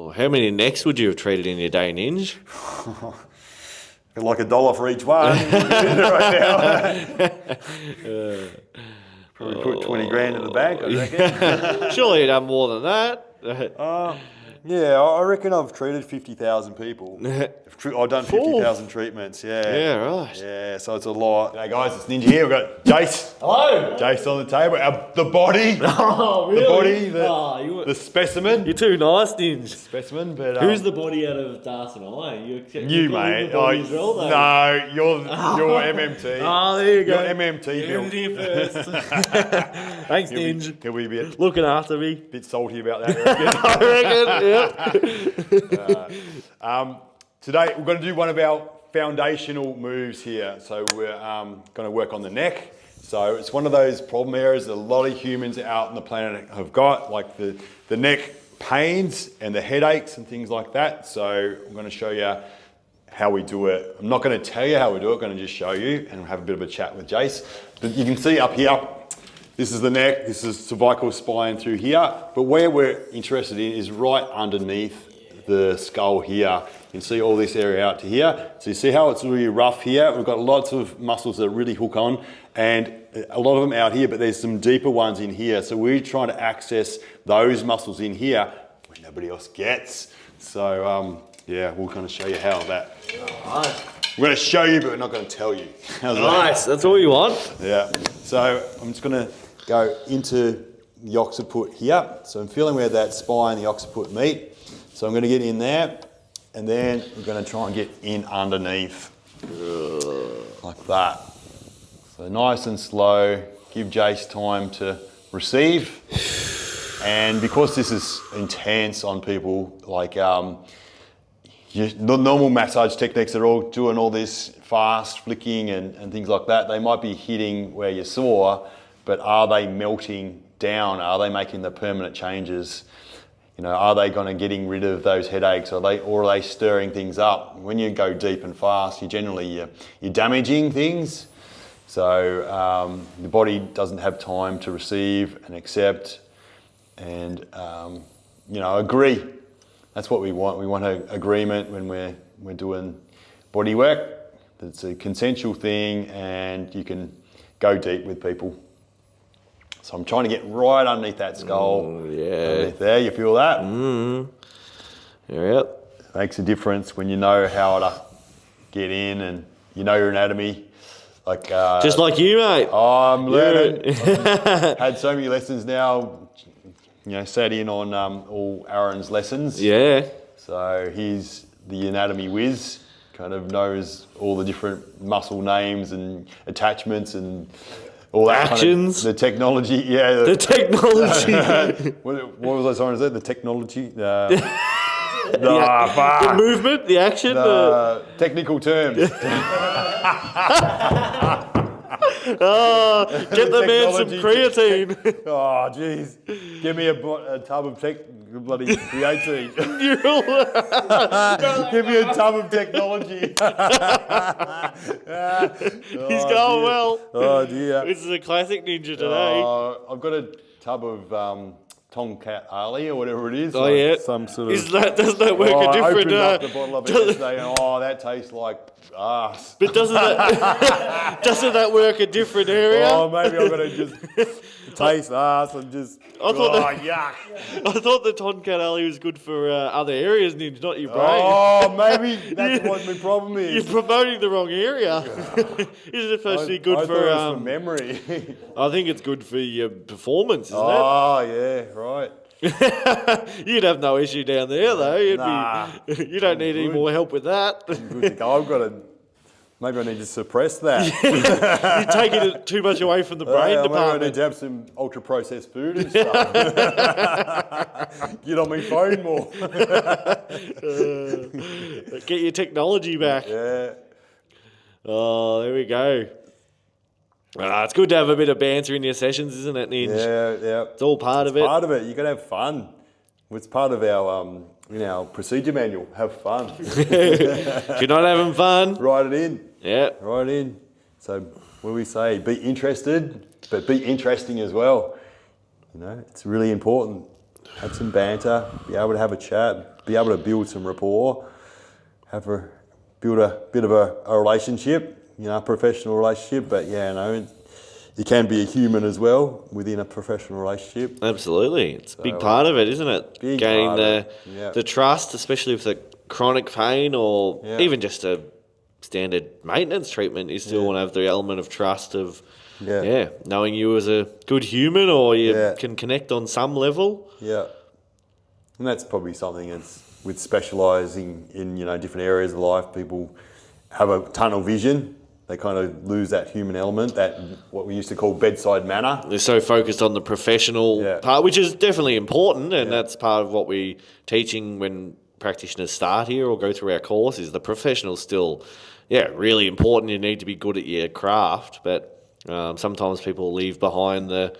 Oh, how many necks would you have treated in your day, Ninja? Like $1 for each one right now. Probably put 20 grand in the bank, I reckon. Surely you'd have more than that. Yeah, I reckon I've treated 50,000 people. I've done 50,000 treatments, yeah. Yeah, right. Yeah, so it's a lot. Hey guys, it's Ninja here. We've got Jace. Hello. Jace on the table. The body. Oh, really? The body, the specimen. You're too nice, Ninja. Specimen, but... Who's the body out of Das and I? You, mate. The body as well, though. No, you're MMT. Oh, there you go. You're MMT. You're here first. Thanks, Ninja. He'll be a bit Looking after me. salty about that, I reckon, yeah. Today we're going to do one of our foundational moves here. So we're going to work on the neck. So it's one of those problem areas that a lot of humans out on the planet have got, like the neck pains and the headaches and things like that. So I'm going to show you how we do it. I'm not going to tell you how we do it, I'm going to just show you and have a bit of a chat with Jace. But you can see up here, this is the neck, this is cervical spine through here. But where we're interested in is right underneath the skull here. You can see all this area out to here. So you see how it's really rough here? We've got lots of muscles that really hook on, and a lot of them out here, but there's some deeper ones in here. So we're trying to access those muscles in here where nobody else gets. So yeah, we'll kind of show you how that. Nice. We're going to show you, but we're not going to tell you. Nice, that's all you want. Yeah. So I'm just going to go into the occiput here. So I'm feeling where that spine and the occiput meet. So I'm going to get in there, and then we're going to try and get in underneath, like that. So nice and slow, give Jace time to receive. And because this is intense on people, like the normal massage techniques are all doing all this fast flicking and things like that, they might be hitting where you're sore, but are they melting down? Are they making the permanent changes? You know, are they going to getting rid of those headaches? Or are they stirring things up? When you go deep and fast, you're damaging things. So the body doesn't have time to receive and accept and agree. That's what we want. We want an agreement when we're doing body work. It's a consensual thing, and you can go deep with people. So I'm trying to get right underneath that skull. Yeah. Underneath there, you feel that? Yep. Makes a difference when you know how to get in and you know your anatomy. Like just like you, mate. Oh, I'm learning. I've had so many lessons now. You know, sat in on all Aaron's lessons. Yeah. So he's the anatomy whiz. Kind of knows all the different muscle names and attachments and all that actions. Kind of, the technology, yeah. The technology. what was I trying to say? The technology. The movement, the action. Technical terms. Oh, get the man some creatine. Oh, jeez. Give me a tub of bloody creatine. Give me a tub of technology. He's going well. Oh, dear. This is a classic Ninja today. I've got a tub of Tomcat Ali or whatever it is. Oh, like yeah. Some sort of... Doesn't that work a different... I opened up the bottle of it yesterday and that tastes like ass. But doesn't that work a different area? Oh, maybe I'm going to just taste ass and just... yuck. I thought the Tomcat Ali was good for other areas, Ninja, not your brain. Oh, maybe that's what my problem is. You're promoting the wrong area. Isn't it supposed to be good for memory? I think it's good for your performance, isn't it? Oh, yeah, right. You'd have no issue down there, though. You don't need any more help with that. I've got to... Maybe I need to suppress that. You're taking too much away from the brain department. Maybe I need to have some ultra-processed food and stuff. Get on my phone more. Get your technology back. Yeah. Oh, there we go. It's good to have a bit of banter in your sessions, isn't it, Ninja? Yeah. It's all part of it. Part of it. You got to have fun. It's part of our procedure manual. Have fun. If you're not having fun, write it in. Yeah. Write it in. So what do we say? Be interested, but be interesting as well. You know, it's really important. have some banter, be able to have a chat, be able to build some rapport, build a bit of a relationship, a professional relationship. But you can be a human as well within a professional relationship. Absolutely. It's a big part of it, isn't it? Big Gaining part of it, yeah. the trust, especially with the chronic pain or Yeah. even just a standard maintenance treatment. You still want to have the element of trust of, knowing you as a good human or you can connect on some level. Yeah. And that's probably something that's with specialising in, different areas of life, people have a tunnel vision. They kind of lose that human element, that what we used to call bedside manner. They're so focused on the professional part, which is definitely important, and that's part of what we're teaching when practitioners start here or go through our course, is the professional still, really important. You need to be good at your craft, but sometimes people leave behind the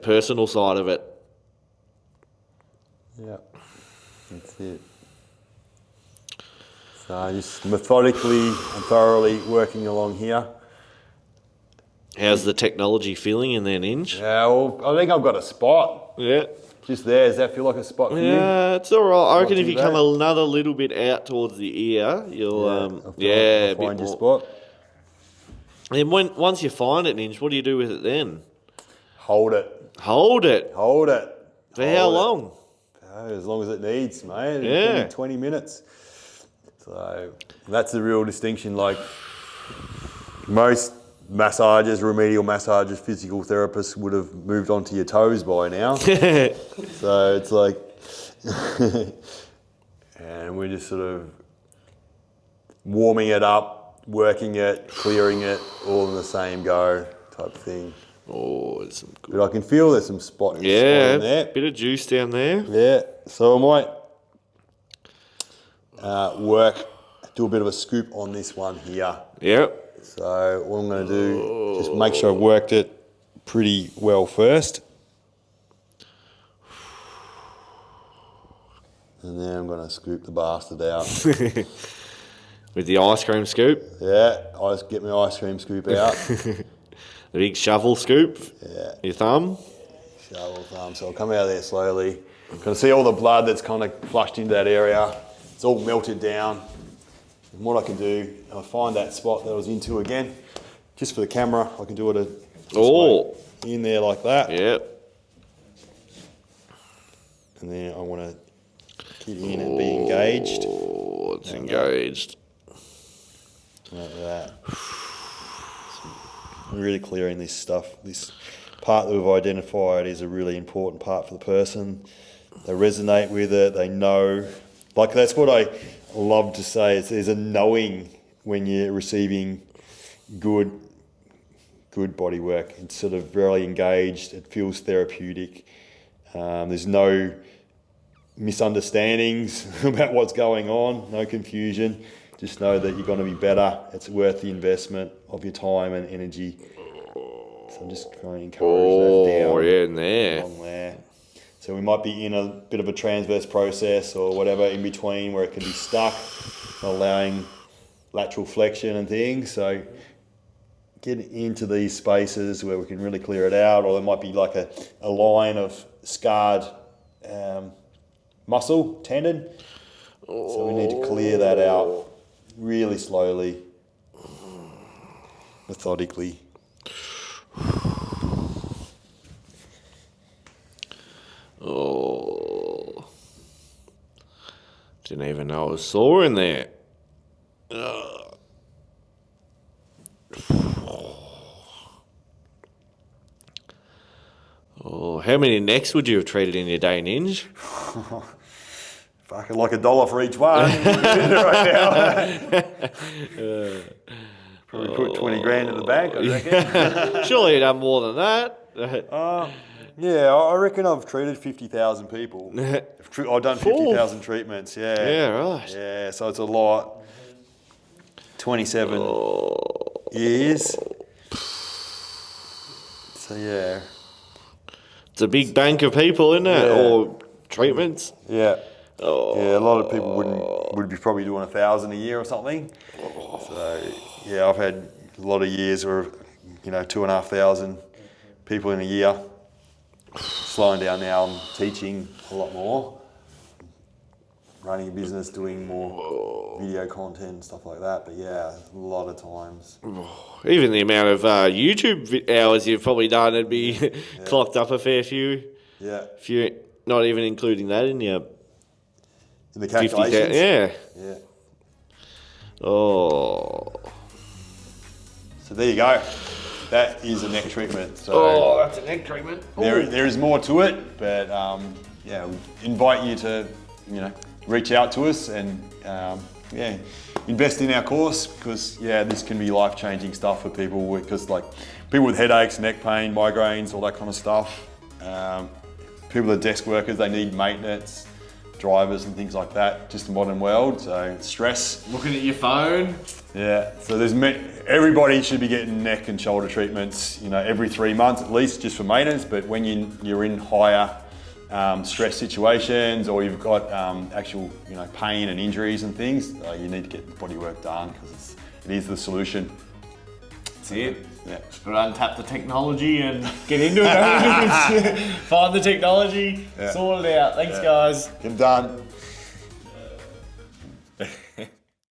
personal side of it. Yeah, that's it. So just methodically and thoroughly working along here. How's the technology feeling in there, Ninja? Yeah, well, I think I've got a spot. Yeah. Just there. Does that feel like a spot for you? Yeah, it's all right. I reckon if you too bad. come another little bit out towards the ear, you'll I'll a bit find your more. spot. And once you find it, Ninja, what do you do with it then? Hold it. Hold it. Hold it. For how long? As long as it needs, mate. Yeah. It can be 20 minutes. So that's the real distinction. Like most massages, remedial massages, physical therapists would have moved on to your toes by now. So it's like, and we're just sort of warming it up, working it, clearing it, all in the same go type thing. Oh, it's some good. But I can feel there's some spot in there. Bit of juice down there. Yeah, so I might do a bit of a scoop on this one here. Yep. So what I'm going to do, just make sure I've worked it pretty well first. And then I'm going to scoop the bastard out. With the ice cream scoop. Yeah, I just get my ice cream scoop out. The big shovel scoop. Yeah. Your thumb. Shovel thumb. So I'll come out of there slowly. You can see all the blood that's kind of flushed into that area. It's all melted down. And what I can do, I find that spot that I was into again, just for the camera, I can do it in there like that. Yep. And then I want to get in and be engaged. Oh, it's engaged. Like that. So really clearing this stuff. This part that we've identified is a really important part for the person. They resonate with it. They know. Like, that's what I love to say. Is there's a knowing when you're receiving good body work. It's sort of very engaged. It feels therapeutic. There's no misunderstandings about what's going on. No confusion. Just know that you're going to be better. It's worth the investment of your time and energy. So I'm just trying to encourage that down. Oh, yeah, in there. Along there. So we might be in a bit of a transverse process or whatever in between where it can be stuck, allowing lateral flexion and things. So get into these spaces where we can really clear it out, or there might be like a line of scarred muscle, tendon. So we need to clear that out really slowly, methodically. Oh, didn't even know I was sore in there. Oh, how many necks would you have treated in your day, Ninja? Fucking like $1 for each one right now. Probably put 20 grand in the bank, I reckon. Surely you've done more than that. Yeah, I reckon I've treated 50,000 people. I've done 50,000 treatments, yeah. Yeah, right. Yeah, so it's a lot. 27 years. So, yeah. It's a big bank of people, isn't it? Yeah. Or treatments. Yeah. Yeah, a lot of people would be probably doing 1,000 a year or something. So, yeah, I've had a lot of years where, 2,500 people in a year. slowing down now. I'm teaching a lot more, running a business, doing more video content and stuff like that. But yeah, a lot of times. Even the amount of YouTube hours you've probably done would be clocked up a fair few. Yeah. If you're not even including that in your In the 50,000. calculations. Yeah. Yeah. Oh. So there you go. That is a neck treatment. So That's a neck treatment. there is more to it, but yeah, we invite you to reach out to us and invest in our course, because this can be life-changing stuff for people, because like people with headaches, neck pain, migraines, all that kind of stuff. People that are desk workers, they need maintenance, drivers and things like that. Just the modern world, so stress. Looking at your phone. Yeah, so everybody should be getting neck and shoulder treatments, every 3 months at least, just for maintenance. But when you're in higher stress situations, or you've got actual pain and injuries and things, you need to get the bodywork done, because it is the solution. That's it. Yeah. Just gotta untap the technology and get into it. Find the technology, sort it out. Thanks, guys. Get it done.